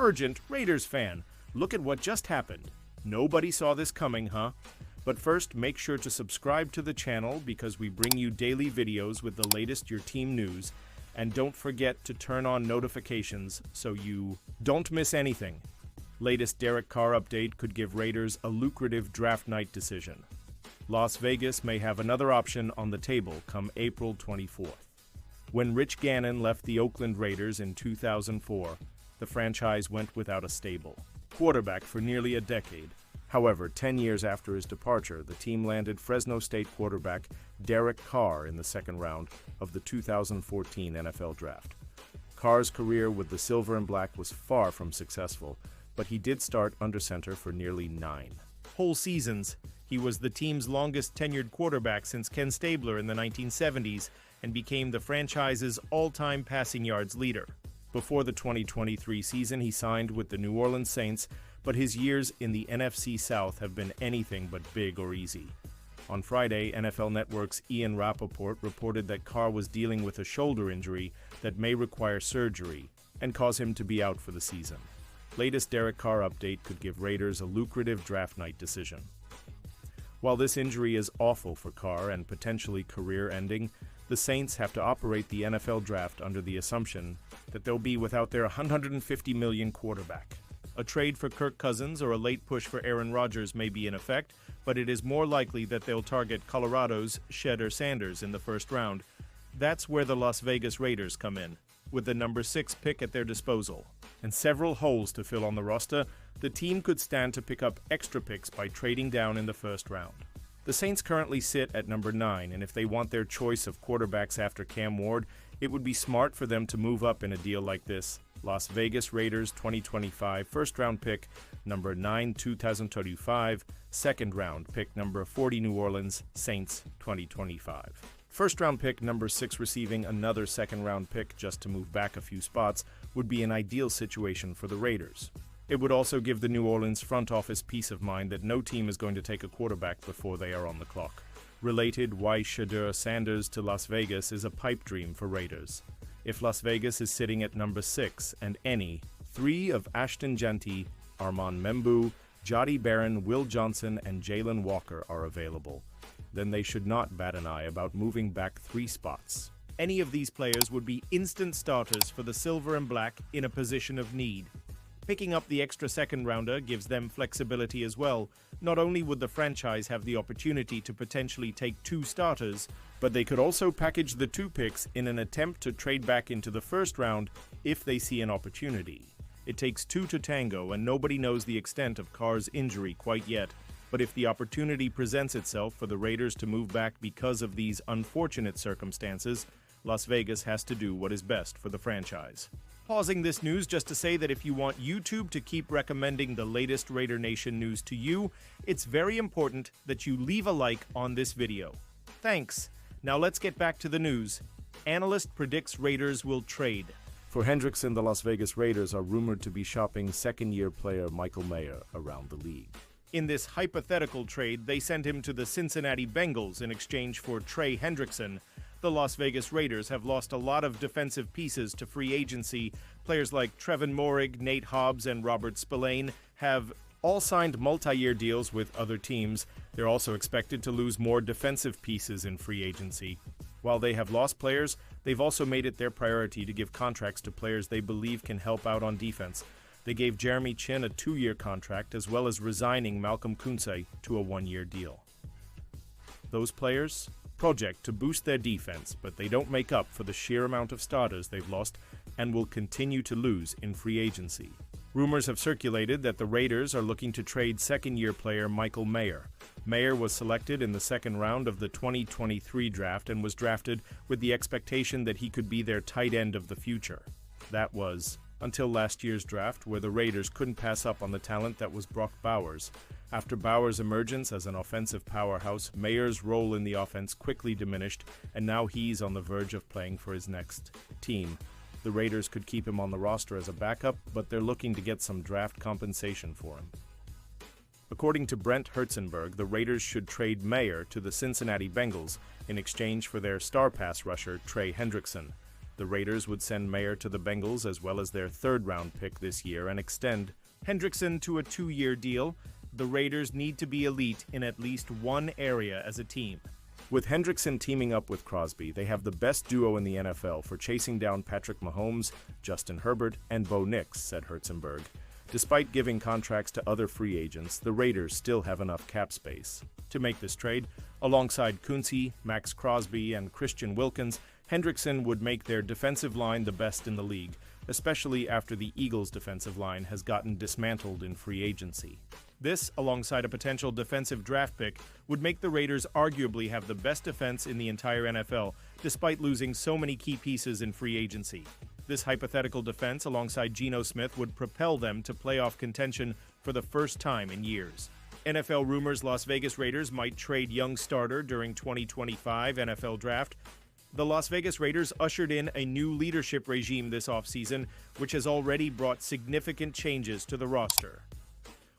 Urgent Raiders fan, look at what just happened. Nobody saw this coming, huh? But first, make sure to subscribe to the channel because we bring you daily videos with the latest your team news. And don't forget to turn on notifications so you don't miss anything. Latest Derek Carr update could give Raiders a lucrative draft night decision. Las Vegas may have another option on the table come April 24th. When Rich Gannon left the Oakland Raiders in 2004, the franchise went without a stable quarterback for nearly a decade. However, 10 years after his departure, the team landed Fresno State quarterback Derek Carr in the second round of the 2014 NFL Draft. Carr's career with the Silver and Black was far from successful, but he did start under center for nearly 9 whole seasons. He was the team's longest tenured quarterback since Ken Stabler in the 1970s and became the franchise's all-time passing yards leader. Before the 2023 season, he signed with the New Orleans Saints, but his years in the NFC South have been anything but big or easy. On Friday, NFL Network's Ian Rappaport reported that Carr was dealing with a shoulder injury that may require surgery and cause him to be out for the season. Latest Derek Carr update could give Raiders a lucrative draft night decision. While this injury is awful for Carr and potentially career-ending, the Saints have to operate the NFL draft under the assumption that they'll be without their $150 million quarterback. A trade for Kirk Cousins or a late push for Aaron Rodgers may be in effect, but it is more likely that they'll target Colorado's Shedeur Sanders in the first round. That's where the Las Vegas Raiders come in, with the number 6 pick at their disposal. And several holes to fill on the roster, the team could stand to pick up extra picks by trading down in the first round. The Saints currently sit at number 9, and if they want their choice of quarterbacks after Cam Ward, it would be smart for them to move up in a deal like this. Las Vegas Raiders 2025 first-round pick, number 9, 2025, second-round pick, number 40, New Orleans Saints 2025. First-round pick, number 6, receiving another second-round pick just to move back a few spots would be an ideal situation for the Raiders. It would also give the New Orleans front office peace of mind that no team is going to take a quarterback before they are on the clock. Related, why Shedeur Sanders to Las Vegas is a pipe dream for Raiders. If Las Vegas is sitting at number 6 and any 3 of Ashton Jeanty, Armand Membou, Jody Barron, Will Johnson, and Jalen Walker are available, then they should not bat an eye about moving back 3 spots. Any of these players would be instant starters for the Silver and Black in a position of need. Picking up the extra second-rounder gives them flexibility as well. Not only would the franchise have the opportunity to potentially take 2 starters, but they could also package the 2 picks in an attempt to trade back into the first round if they see an opportunity. It takes 2 to tango, and nobody knows the extent of Carr's injury quite yet. But if the opportunity presents itself for the Raiders to move back because of these unfortunate circumstances, Las Vegas has to do what is best for the franchise. Pausing this news just to say that if you want YouTube to keep recommending the latest Raider Nation news to you, it's very important that you leave a like on this video. Thanks. Now let's get back to the news. Analyst predicts Raiders will trade. For Hendrickson, the Las Vegas Raiders are rumored to be shopping second-year player Michael Mayer around the league. In this hypothetical trade, they sent him to the Cincinnati Bengals in exchange for Trey Hendrickson. The Las Vegas Raiders have lost a lot of defensive pieces to free agency. Players like Trevin Moehrig, Nate Hobbs, and Robert Spillane have all signed multi-year deals with other teams. They're also expected to lose more defensive pieces in free agency. While they have lost players, they've also made it their priority to give contracts to players they believe can help out on defense. They gave Jeremy Chinn a 2-year contract, as well as resigning Malcolm Kuntze to a 1-year deal. Those players project to boost their defense, but they don't make up for the sheer amount of starters they've lost and will continue to lose in free agency. Rumors have circulated that the Raiders are looking to trade second-year player Michael Mayer. Mayer was selected in the second round of the 2023 draft and was drafted with the expectation that he could be their tight end of the future. That was until last year's draft, where the Raiders couldn't pass up on the talent that was Brock Bowers. After Bowers' emergence as an offensive powerhouse, Mayer's role in the offense quickly diminished, and now he's on the verge of playing for his next team. The Raiders could keep him on the roster as a backup, but they're looking to get some draft compensation for him. According to Brent Herzenberg, the Raiders should trade Mayer to the Cincinnati Bengals in exchange for their star pass rusher, Trey Hendrickson. The Raiders would send Mayer to the Bengals as well as their third-round pick this year and extend Hendrickson to a 2-year deal. The Raiders need to be elite in at least one area as a team. With Hendrickson teaming up with Crosby, they have the best duo in the NFL for chasing down Patrick Mahomes, Justin Herbert, and Bo Nix, said Herzenberg. Despite giving contracts to other free agents, the Raiders still have enough cap space to make this trade. Alongside Kunze, Max Crosby, and Christian Wilkins, Hendrickson would make their defensive line the best in the league, especially after the Eagles' defensive line has gotten dismantled in free agency. This, alongside a potential defensive draft pick, would make the Raiders arguably have the best defense in the entire NFL, despite losing so many key pieces in free agency. This hypothetical defense, alongside Geno Smith, would propel them to playoff contention for the first time in years. NFL rumors Las Vegas Raiders might trade young starter during 2025 NFL Draft. The Las Vegas Raiders ushered in a new leadership regime this offseason, which has already brought significant changes to the roster.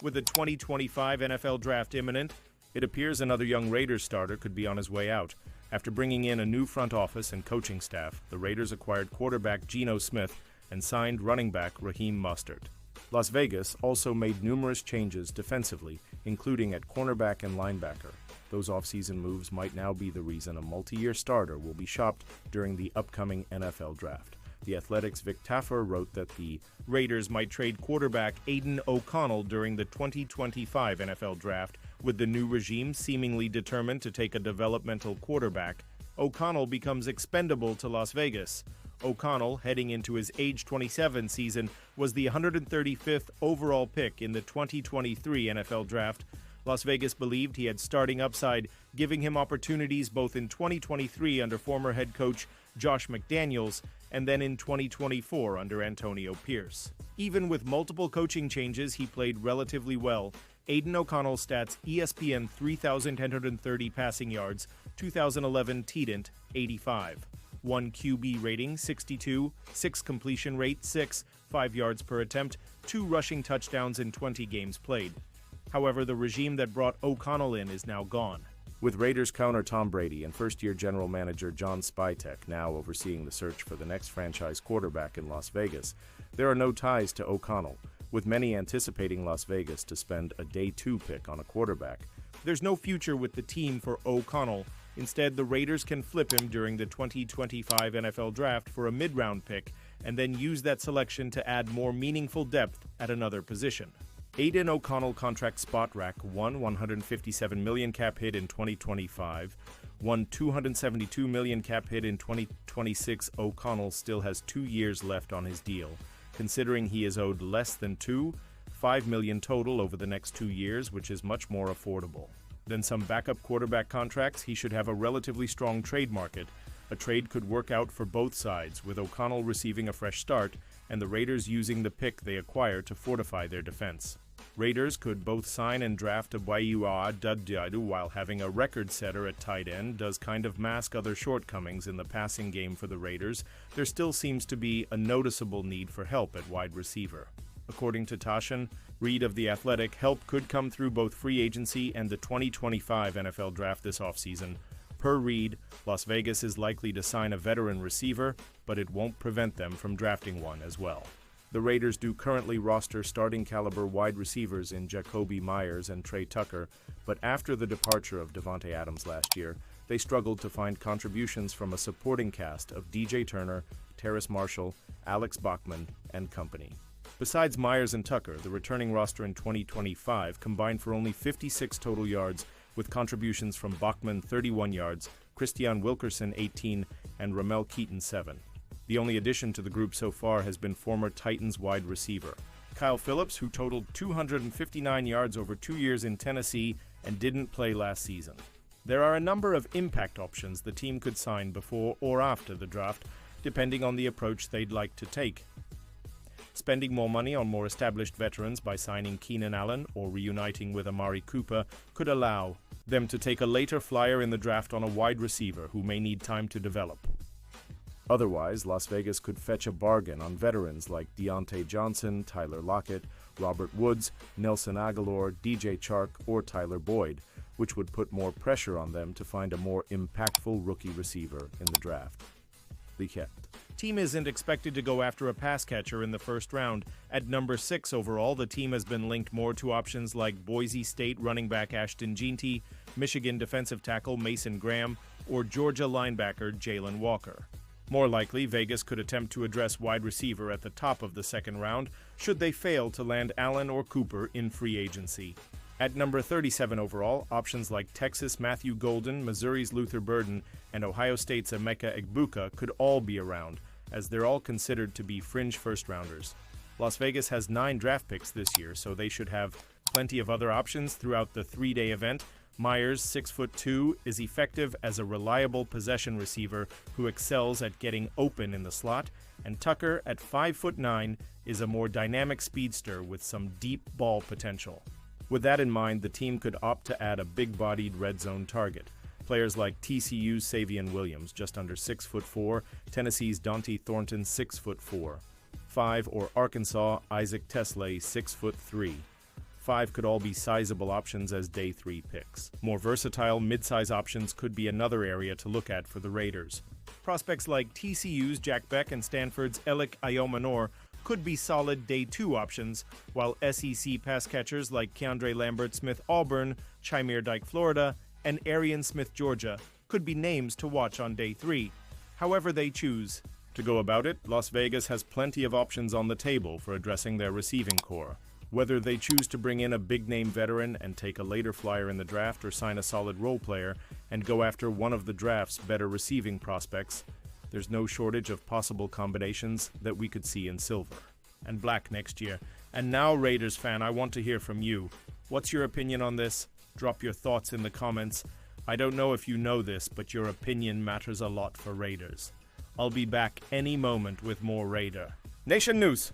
With the 2025 NFL Draft imminent, it appears another young Raiders starter could be on his way out. After bringing in a new front office and coaching staff, the Raiders acquired quarterback Geno Smith and signed running back Raheem Mostert. Las Vegas also made numerous changes defensively, including at cornerback and linebacker. Those offseason moves might now be the reason a multi-year starter will be shopped during the upcoming NFL Draft. The Athletic's Vic Taffer wrote that the Raiders might trade quarterback Aiden O'Connell during the 2025 NFL Draft. With the new regime seemingly determined to take a developmental quarterback, O'Connell becomes expendable to Las Vegas. O'Connell, heading into his age 27 season, was the 135th overall pick in the 2023 NFL Draft. Las Vegas believed he had starting upside, giving him opportunities both in 2023 under former head coach Josh McDaniels and then in 2024 under Antonio Pierce. Even with multiple coaching changes, he played relatively well. Aiden O'Connell's stats: ESPN 3,130 passing yards, 2011 TDent 85, 1 QB rating 62, 6 completion rate 6, 5 yards per attempt, 2 rushing touchdowns in 20 games played. However, the regime that brought O'Connell in is now gone. With Raiders counter Tom Brady and first-year general manager John Spytek now overseeing the search for the next franchise quarterback in Las Vegas, there are no ties to O'Connell, with many anticipating Las Vegas to spend a day 2 pick on a quarterback. There's no future with the team for O'Connell. Instead, the Raiders can flip him during the 2025 NFL Draft for a mid-round pick and then use that selection to add more meaningful depth at another position. Aiden O'Connell contract spot rack: one $157 million cap hit in 2025, one $272 million cap hit in 2026. O'Connell still has 2 years left on his deal, considering he is owed less than $5 million total over the next 2 years, which is much more affordable than some backup quarterback contracts. He should have a relatively strong trade market. A trade could work out for both sides, with O'Connell receiving a fresh start and the Raiders using the pick they acquire to fortify their defense. Raiders could both sign and draft a Bayua Dudjadu while having a record setter at tight end does kind of mask other shortcomings in the passing game for the Raiders. There still seems to be a noticeable need for help at wide receiver. According to Tashan Reed of The Athletic, help could come through both free agency and the 2025 NFL Draft this offseason. Per Reed, Las Vegas is likely to sign a veteran receiver, but it won't prevent them from drafting one as well. The Raiders do currently roster starting caliber wide receivers in Jacoby Myers and Trey Tucker, but after the departure of Devontae Adams last year, they struggled to find contributions from a supporting cast of DJ Turner, Terrace Marshall, Alex Bachman, and company. Besides Myers and Tucker, the returning roster in 2025 combined for only 56 total yards, with contributions from Bachman 31 yards, Christian Wilkerson 18, and Ramel Keaton 7. The only addition to the group so far has been former Titans wide receiver Kyle Phillips, who totaled 259 yards over 2 years in Tennessee and didn't play last season. There are a number of impact options the team could sign before or after the draft, depending on the approach they'd like to take. Spending more money on more established veterans by signing Keenan Allen or reuniting with Amari Cooper could allow them to take a later flyer in the draft on a wide receiver who may need time to develop. Otherwise, Las Vegas could fetch a bargain on veterans like Deontay Johnson, Tyler Lockett, Robert Woods, Nelson Aguilar, DJ Chark, or Tyler Boyd, which would put more pressure on them to find a more impactful rookie receiver in the draft. Be kept. Team isn't expected to go after a pass catcher in the first round. At number 6 overall, the team has been linked more to options like Boise State running back Ashton Jeanty, Michigan defensive tackle Mason Graham, or Georgia linebacker Jalen Walker. More likely, Vegas could attempt to address wide receiver at the top of the second round, should they fail to land Allen or Cooper in free agency. At number 37 overall, options like Texas' Matthew Golden, Missouri's Luther Burden, and Ohio State's Emeka Egbuka could all be around, as they're all considered to be fringe first-rounders. Las Vegas has 9 draft picks this year, so they should have plenty of other options throughout the 3-day event. Myers, 6'2", is effective as a reliable possession receiver who excels at getting open in the slot, and Tucker, at 5'9", is a more dynamic speedster with some deep ball potential. With that in mind, the team could opt to add a big-bodied red zone target. Players like TCU's Savion Williams, just under 6'4", Tennessee's Dante Thornton, 6'4", 5, or Arkansas' Isaac Tesley, 6'3". 5 could all be sizable options as day 3 picks. More versatile mid-size options could be another area to look at for the Raiders. Prospects like TCU's Jack Beck and Stanford's Elic Ayomanor could be solid day 2 options, while SEC pass catchers like Keandre Lambert-Smith Auburn, Chimere Dike Florida, and Arian Smith Georgia could be names to watch on day 3. However they choose to go about it, Las Vegas has plenty of options on the table for addressing their receiving core. Whether they choose to bring in a big-name veteran and take a later flyer in the draft, or sign a solid role player and go after one of the draft's better receiving prospects, there's no shortage of possible combinations that we could see in silver and black next year. And now, Raiders fan, I want to hear from you. What's your opinion on this? Drop your thoughts in the comments. I don't know if you know this, but your opinion matters a lot for Raiders. I'll be back any moment with more Raider Nation news.